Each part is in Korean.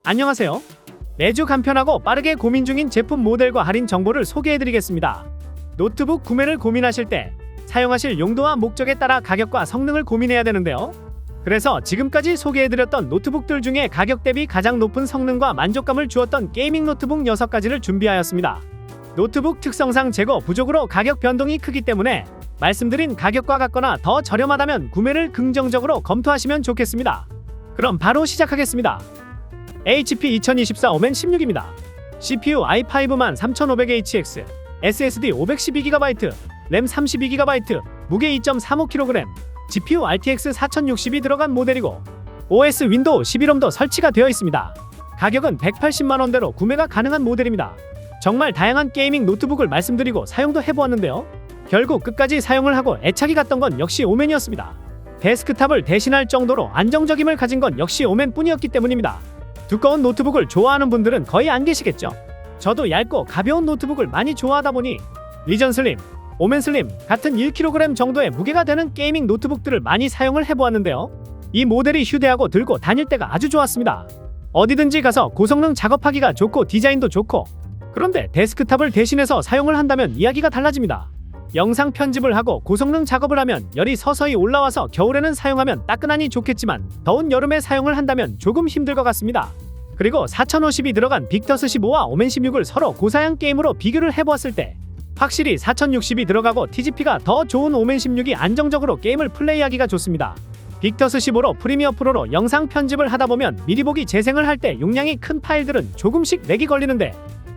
안녕하세요. 매주 간편하고 빠르게 고민 중인 제품 모델과 할인 정보를 소개해드리겠습니다. 노트북 구매를 고민하실 때 사용하실 용도와 목적에 따라 가격과 성능을 고민해야 되는데요. 그래서 지금까지 소개해드렸던 노트북들 중에 가격 대비 가장 높은 성능과 만족감을 주었던 게이밍 노트북 6가지를 준비하였습니다. 노트북 특성상 재고 부족으로 가격 변동이 크기 때문에 말씀드린 가격과 같거나 더 저렴하다면 구매를 긍정적으로 검토하시면 좋겠습니다. 그럼 바로 시작하겠습니다. HP 2024 오멘 16입니다. CPU i5 13500HX, SSD 512GB, 램 32GB, 무게 2.35kg, GPU RTX 4060이 들어간 모델이고 OS 윈도우 11홈도 설치가 되어 있습니다. 가격은 180만원대로 구매가 가능한 모델입니다. 정말 다양한 게이밍 노트북을 말씀드리고 사용도 해보았는데요. 결국 끝까지 사용을 하고 애착이 갔던 건 역시 오멘이었습니다. 데스크탑을 대신할 정도로 안정적임을 가진 건 역시 오멘뿐이었기 때문입니다. 두꺼운 노트북을 좋아하는 분들은 거의 안 계시겠죠. 저도 얇고 가벼운 노트북을 많이 좋아하다 보니 리전 슬림, 오멘 슬림 같은 1kg 정도의 무게가 되는 게이밍 노트북들을 많이 사용을 해보았는데요. 이 모델이 휴대하고 들고 다닐 때가 아주 좋았습니다. 어디든지 가서 고성능 작업하기가 좋고 디자인도 좋고, 그런데 데스크탑을 대신해서 사용을 한다면 이야기가 달라집니다. 영상 편집을 하고 고성능 작업을 하면 열이 서서히 올라와서 겨울에는 사용하면 따끈하니 좋겠지만 더운 여름에 사용을 한다면 조금 힘들 것 같습니다. 그리고 4050이 들어간 빅터스 15와 오멘 16을 서로 고사양 게임으로 비교를 해보았을 때 확실히 4060이 들어가고 TGP가 더 좋은 오멘 16이 안정적으로 게임을 플레이하기가 좋습니다. 빅터스 15로 프리미어 프로로 영상 편집을 하다보면 미리 보기 재생을 할 때 용량이 큰 파일들은 조금씩 렉이 걸리는데,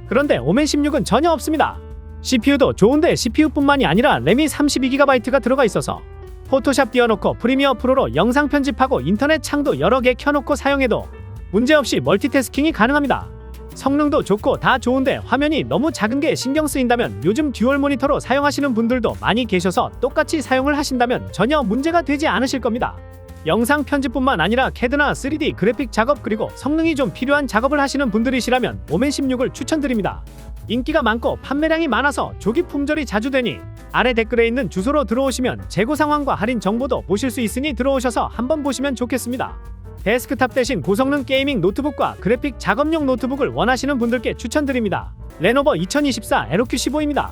그런데 오멘 16은 전혀 없습니다. CPU도 좋은데 CPU뿐만이 아니라 램이 32GB가 들어가 있어서 포토샵 띄워놓고 프리미어 프로로 영상 편집하고 인터넷 창도 여러 개 켜놓고 사용해도 문제없이 멀티태스킹이 가능합니다. 성능도 좋고 다 좋은데 화면이 너무 작은 게 신경 쓰인다면 요즘 듀얼 모니터로 사용하시는 분들도 많이 계셔서 똑같이 사용을 하신다면 전혀 문제가 되지 않으실 겁니다. 영상 편집뿐만 아니라 CAD나 3D 그래픽 작업 그리고 성능이 좀 필요한 작업을 하시는 분들이시라면 오멘 16을 추천드립니다. 인기가 많고 판매량이 많아서 조기 품절이 자주 되니 아래 댓글에 있는 주소로 들어오시면 재고 상황과 할인 정보도 보실 수 있으니 들어오셔서 한번 보시면 좋겠습니다. 데스크탑 대신 고성능 게이밍 노트북과 그래픽 작업용 노트북을 원하시는 분들께 추천드립니다. 레노버 2024 LQ15입니다.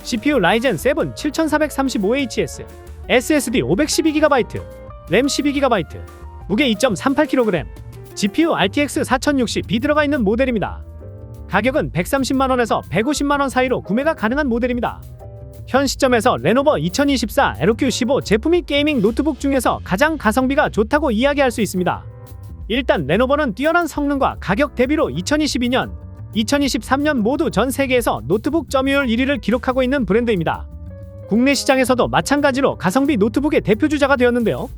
CPU 라이젠 7 7435HS, SSD 512GB, 램 12GB, 무게 2.38kg, GPU RTX 4060B 들어가 있는 모델입니다. 가격은 130만원에서 150만원 사이로 구매가 가능한 모델입니다. 현 시점에서 레노버 2024 LQ15 제품이 게이밍 노트북 중에서 가장 가성비가 좋다고 이야기할 수 있습니다. 일단 레노버는 뛰어난 성능과 가격 대비로 2022년, 2023년 모두 전 세계에서 노트북 점유율 1위를 기록하고 있는 브랜드입니다. 국내 시장에서도 마찬가지로 가성비 노트북의 대표주자가 되었는데요.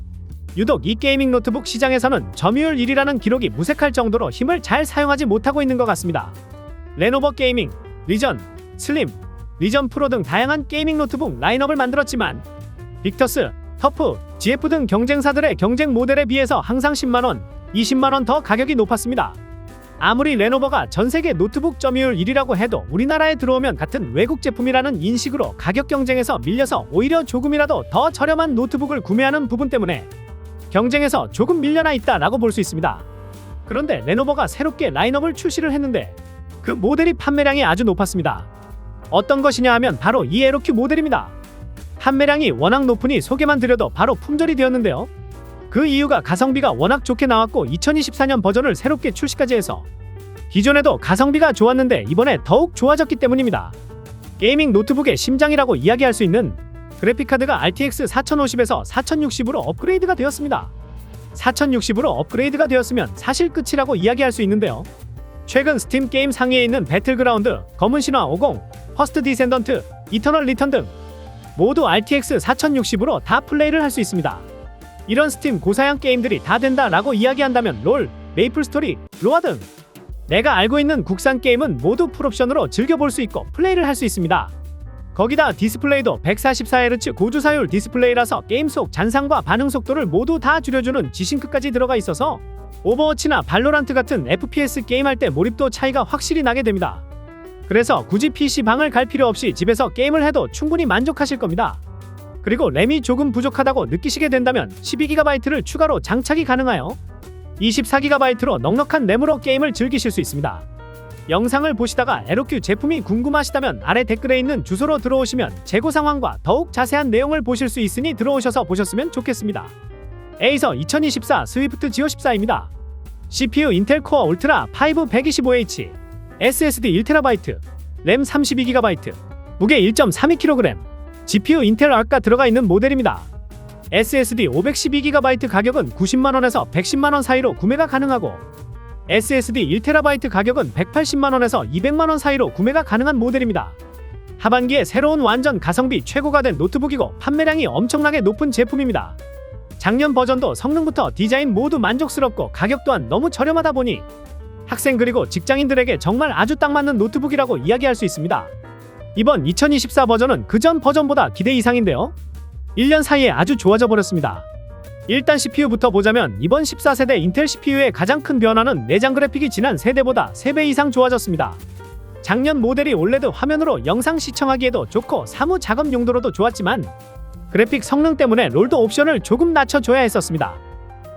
유독 이 게이밍 노트북 시장에서는 점유율 1위라는 기록이 무색할 정도로 힘을 잘 사용하지 못하고 있는 것 같습니다. 레노버 게이밍, 리전, 슬림, 리전 프로 등 다양한 게이밍 노트북 라인업을 만들었지만 빅터스, 터프, GF 등 경쟁사들의 경쟁 모델에 비해서 항상 10만원, 20만원 더 가격이 높았습니다. 아무리 레노버가 전세계 노트북 점유율 1위라고 해도 우리나라에 들어오면 같은 외국 제품이라는 인식으로 가격 경쟁에서 밀려서 오히려 조금이라도 더 저렴한 노트북을 구매하는 부분 때문에 경쟁에서 조금 밀려나 있다라고 볼 수 있습니다. 그런데 레노버가 새롭게 라인업을 출시를 했는데 그 모델이 판매량이 아주 높았습니다. 어떤 것이냐 하면 바로 이 LQ 모델입니다. 판매량이 워낙 높으니 소개만 드려도 바로 품절이 되었는데요. 그 이유가 가성비가 워낙 좋게 나왔고 2024년 버전을 새롭게 출시까지 해서 기존에도 가성비가 좋았는데 이번에 더욱 좋아졌기 때문입니다. 게이밍 노트북의 심장이라고 이야기할 수 있는 그래픽카드가 RTX 4050에서 4060으로 업그레이드가 되었습니다. 4060으로 업그레이드가 되었으면 사실 끝이라고 이야기할 수 있는데요. 최근 스팀 게임 상위에 있는 배틀그라운드, 검은 신화 50, 퍼스트 디센던트, 이터널 리턴 등 모두 RTX 4060으로 다 플레이를 할 수 있습니다. 이런 스팀 고사양 게임들이 다 된다라고 이야기한다면 롤, 메이플 스토리, 로아 등 내가 알고 있는 국산 게임은 모두 풀옵션으로 즐겨볼 수 있고 플레이를 할 수 있습니다. 거기다 디스플레이도 144Hz 고주사율 디스플레이라서 게임 속 잔상과 반응 속도를 모두 다 줄여주는 G싱크까지 들어가 있어서 오버워치나 발로란트 같은 FPS 게임할 때 몰입도 차이가 확실히 나게 됩니다. 그래서 굳이 PC방을 갈 필요 없이 집에서 게임을 해도 충분히 만족하실 겁니다. 그리고 램이 조금 부족하다고 느끼시게 된다면 12GB를 추가로 장착이 가능하여 24GB로 넉넉한 램으로 게임을 즐기실 수 있습니다. 영상을 보시다가 에로큐 제품이 궁금하시다면 아래 댓글에 있는 주소로 들어오시면 재고 상황과 더욱 자세한 내용을 보실 수 있으니 들어오셔서 보셨으면 좋겠습니다. 에이서 2024 스위프트 지오14입니다. CPU 인텔 코어 울트라 5 125H, SSD 1TB, 램 32GB, 무게 1.32kg, GPU 인텔 아크가 들어가 있는 모델입니다. SSD 512GB 가격은 90만원에서 110만원 사이로 구매가 가능하고 SSD 1TB 가격은 180만원에서 200만원 사이로 구매가 가능한 모델입니다. 하반기에 새로운 완전 가성비 최고가 된 노트북이고 판매량이 엄청나게 높은 제품입니다. 작년 버전도 성능부터 디자인 모두 만족스럽고 가격 또한 너무 저렴하다 보니 학생 그리고 직장인들에게 정말 아주 딱 맞는 노트북이라고 이야기할 수 있습니다. 이번 2024 버전은 그전 버전보다 기대 이상인데요. 1년 사이에 아주 좋아져 버렸습니다. 일단 CPU부터 보자면 이번 14세대 인텔 CPU의 가장 큰 변화는 내장 그래픽이 지난 세대보다 3배 이상 좋아졌습니다. 작년 모델이 올레드 화면으로 영상 시청하기에도 좋고 사무 작업 용도로도 좋았지만 그래픽 성능 때문에 롤도 옵션을 조금 낮춰줘야 했었습니다.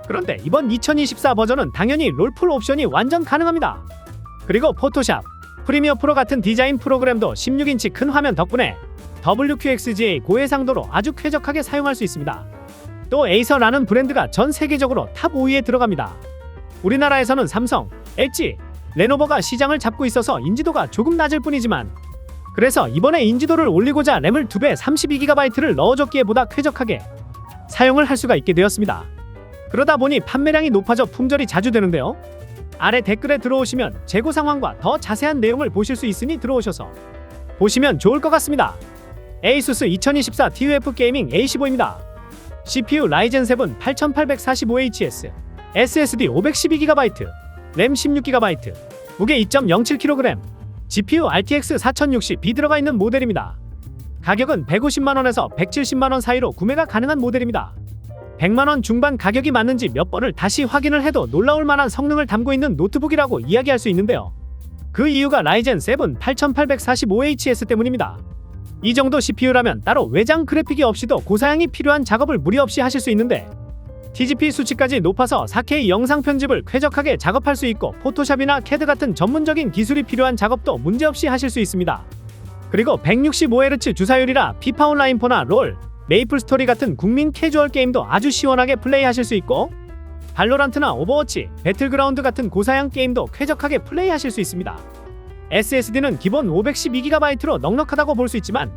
그런데 이번 2024 버전은 당연히 롤 풀 옵션이 완전 가능합니다. 그리고 포토샵, 프리미어 프로 같은 디자인 프로그램도 16인치 큰 화면 덕분에 WQXGA 고해상도로 아주 쾌적하게 사용할 수 있습니다. 또 에이서라는 브랜드가 전 세계적으로 탑 5위에 들어갑니다. 우리나라에서는 삼성, LG, 레노버가 시장을 잡고 있어서 인지도가 조금 낮을 뿐이지만 그래서 이번에 인지도를 올리고자 램을 2배 32GB를 넣어줬기에 보다 쾌적하게 사용을 할 수가 있게 되었습니다. 그러다 보니 판매량이 높아져 품절이 자주 되는데요. 아래 댓글에 들어오시면 재고 상황과 더 자세한 내용을 보실 수 있으니 들어오셔서 보시면 좋을 것 같습니다. 에이수스 2024 TUF 게이밍 A15입니다. CPU 라이젠 7 8845HS, SSD 512GB, 램 16GB, 무게 2.07kg, GPU RTX 4060B 들어가 있는 모델입니다. 가격은 150만원에서 170만원 사이로 구매가 가능한 모델입니다. 100만원 중반 가격이 맞는지 몇 번을 다시 확인을 해도 놀라울 만한 성능을 담고 있는 노트북이라고 이야기할 수 있는데요. 그 이유가 라이젠 7 8845HS 때문입니다. 이 정도 CPU라면 따로 외장 그래픽이 없이도 고사양이 필요한 작업을 무리 없이 하실 수 있는데 TGP 수치까지 높아서 4K 영상 편집을 쾌적하게 작업할 수 있고 포토샵이나 캐드 같은 전문적인 기술이 필요한 작업도 문제없이 하실 수 있습니다. 그리고 165Hz 주사율이라 피파 온라인 4나 롤, 메이플 스토리 같은 국민 캐주얼 게임도 아주 시원하게 플레이하실 수 있고 발로란트나 오버워치, 배틀그라운드 같은 고사양 게임도 쾌적하게 플레이하실 수 있습니다. SSD는 기본 512GB로 넉넉하다고 볼 수 있지만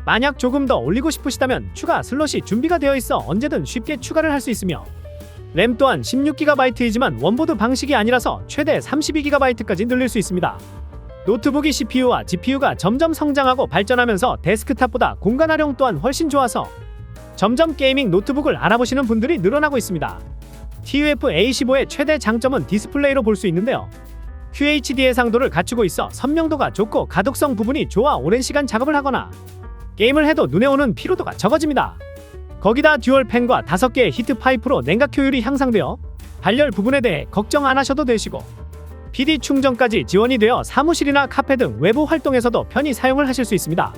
만약 조금 더 올리고 싶으시다면 추가 슬롯이 준비가 되어 있어 언제든 쉽게 추가를 할 수 있으며 램 또한 16GB이지만 원보드 방식이 아니라서 최대 32GB까지 늘릴 수 있습니다. 노트북이 CPU와 GPU가 점점 성장하고 발전하면서 데스크탑보다 공간 활용 또한 훨씬 좋아서 점점 게이밍 노트북을 알아보시는 분들이 늘어나고 있습니다. TUF A15의 최대 장점은 디스플레이로 볼 수 있는데요. QHD 해상도를 갖추고 있어 선명도가 좋고 가독성 부분이 좋아 오랜 시간 작업을 하거나 게임을 해도 눈에 오는 피로도가 적어집니다. 거기다 듀얼 팬과 5개의 히트 파이프로 냉각 효율이 향상되어 발열 부분에 대해 걱정 안 하셔도 되시고 PD 충전까지 지원이 되어 사무실이나 카페 등 외부 활동에서도 편히 사용을 하실 수 있습니다.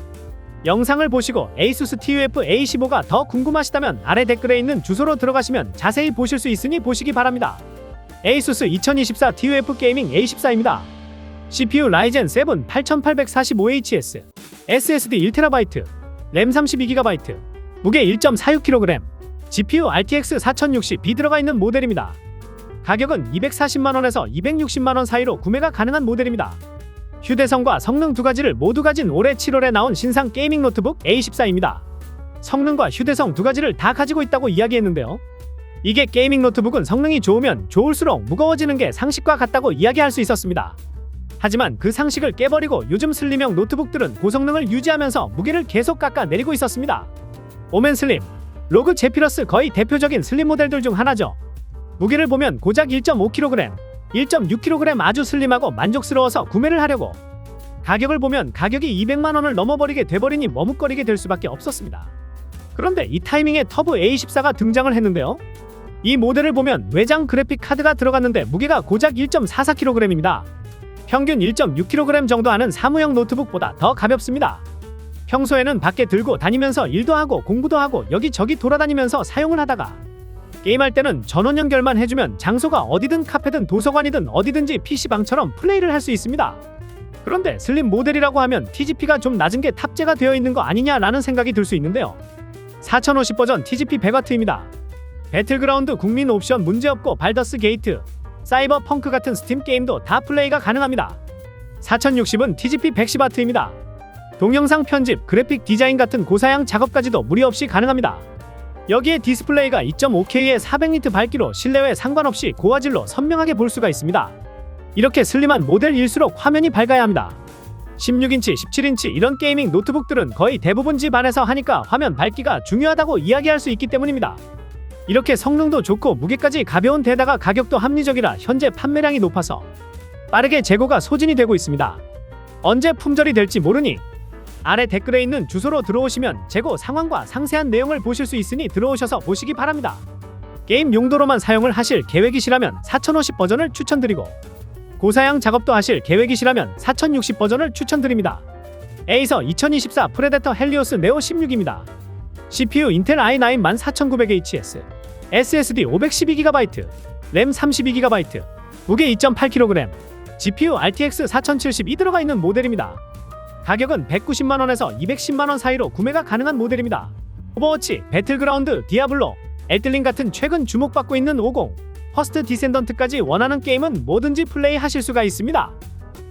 영상을 보시고 에이수스 TUF A15가 더 궁금하시다면 아래 댓글에 있는 주소로 들어가시면 자세히 보실 수 있으니 보시기 바랍니다. 에이수스 2024 TUF 게이밍 A14입니다. CPU 라이젠 7 8845HS, SSD 1TB, 램 32GB, 무게 1.46kg, GPU RTX 4060B 들어가 있는 모델입니다. 가격은 240만원에서 260만원 사이로 구매가 가능한 모델입니다. 휴대성과 성능 두 가지를 모두 가진 올해 7월에 나온 신상 게이밍 노트북 A14입니다. 성능과 휴대성 두 가지를 다 가지고 있다고 이야기했는데요. 이게 게이밍 노트북은 성능이 좋으면 좋을수록 무거워지는 게 상식과 같다고 이야기할 수 있었습니다. 하지만 그 상식을 깨버리고 요즘 슬림형 노트북들은 고성능을 유지하면서 무게를 계속 깎아내리고 있었습니다. 오멘 슬림, 로그 제피러스 거의 대표적인 슬림 모델들 중 하나죠. 무게를 보면 고작 1.5kg, 1.6kg 아주 슬림하고 만족스러워서 구매를 하려고 가격을 보면 가격이 200만원을 넘어버리게 돼버리니 머뭇거리게 될 수밖에 없었습니다. 그런데 이 타이밍에 터보 A14가 등장을 했는데요. 이 모델을 보면 외장 그래픽 카드가 들어갔는데 무게가 고작 1.44kg입니다. 평균 1.6kg 정도 하는 사무용 노트북보다 더 가볍습니다. 평소에는 밖에 들고 다니면서 일도 하고 공부도 하고 여기저기 돌아다니면서 사용을 하다가 게임할 때는 전원 연결만 해주면 장소가 어디든 카페든 도서관이든 어디든지 PC방처럼 플레이를 할 수 있습니다. 그런데 슬림 모델이라고 하면 TGP가 좀 낮은 게 탑재가 되어 있는 거 아니냐라는 생각이 들 수 있는데요. 4050 버전 TGP 100W입니다. 배틀그라운드 국민 옵션 문제없고 발더스 게이트, 사이버 펑크 같은 스팀 게임도 다 플레이가 가능합니다. 4060은 TGP 110W입니다. 동영상 편집, 그래픽 디자인 같은 고사양 작업까지도 무리 없이 가능합니다. 여기에 디스플레이가 2.5K의 400니트 밝기로 실내외 상관없이 고화질로 선명하게 볼 수가 있습니다. 이렇게 슬림한 모델일수록 화면이 밝아야 합니다. 16인치, 17인치 이런 게이밍 노트북들은 거의 대부분 집 안에서 하니까 화면 밝기가 중요하다고 이야기할 수 있기 때문입니다. 이렇게 성능도 좋고 무게까지 가벼운 데다가 가격도 합리적이라 현재 판매량이 높아서 빠르게 재고가 소진이 되고 있습니다. 언제 품절이 될지 모르니 아래 댓글에 있는 주소로 들어오시면 재고 상황과 상세한 내용을 보실 수 있으니 들어오셔서 보시기 바랍니다. 게임 용도로만 사용을 하실 계획이시라면 4050 버전을 추천드리고 고사양 작업도 하실 계획이시라면 4060 버전을 추천드립니다. 에이서 2024 프레데터 헬리오스 네오 16입니다. CPU 인텔 i9 14900HS, SSD 512GB, 램 32GB, 무게 2.8kg, GPU RTX 4070이 들어가 있는 모델입니다. 가격은 190만원에서 210만원 사이로 구매가 가능한 모델입니다. 오버워치, 배틀그라운드, 디아블로, 엘들링 같은 최근 주목받고 있는 50, 퍼스트 디센던트까지 원하는 게임은 뭐든지 플레이하실 수가 있습니다.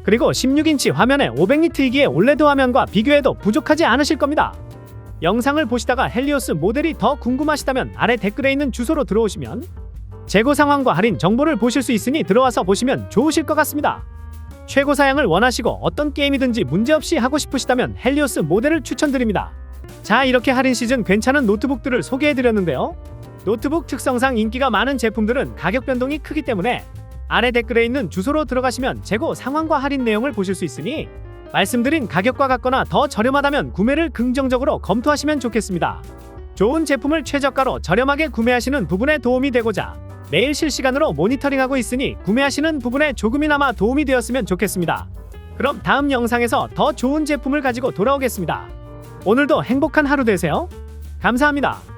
그리고 16인치 화면에 500니트이기에 올레드 화면과 비교해도 부족하지 않으실 겁니다. 영상을 보시다가 헬리오스 모델이 더 궁금하시다면 아래 댓글에 있는 주소로 들어오시면 재고 상황과 할인 정보를 보실 수 있으니 들어와서 보시면 좋으실 것 같습니다. 최고 사양을 원하시고 어떤 게임이든지 문제없이 하고 싶으시다면 헬리오스 모델을 추천드립니다. 자, 이렇게 할인 시즌 괜찮은 노트북들을 소개해드렸는데요. 노트북 특성상 인기가 많은 제품들은 가격 변동이 크기 때문에 아래 댓글에 있는 주소로 들어가시면 재고 상황과 할인 내용을 보실 수 있으니 말씀드린 가격과 같거나 더 저렴하다면 구매를 긍정적으로 검토하시면 좋겠습니다. 좋은 제품을 최저가로 저렴하게 구매하시는 부분에 도움이 되고자 매일 실시간으로 모니터링하고 있으니 구매하시는 부분에 조금이나마 도움이 되었으면 좋겠습니다. 그럼 다음 영상에서 더 좋은 제품을 가지고 돌아오겠습니다. 오늘도 행복한 하루 되세요. 감사합니다.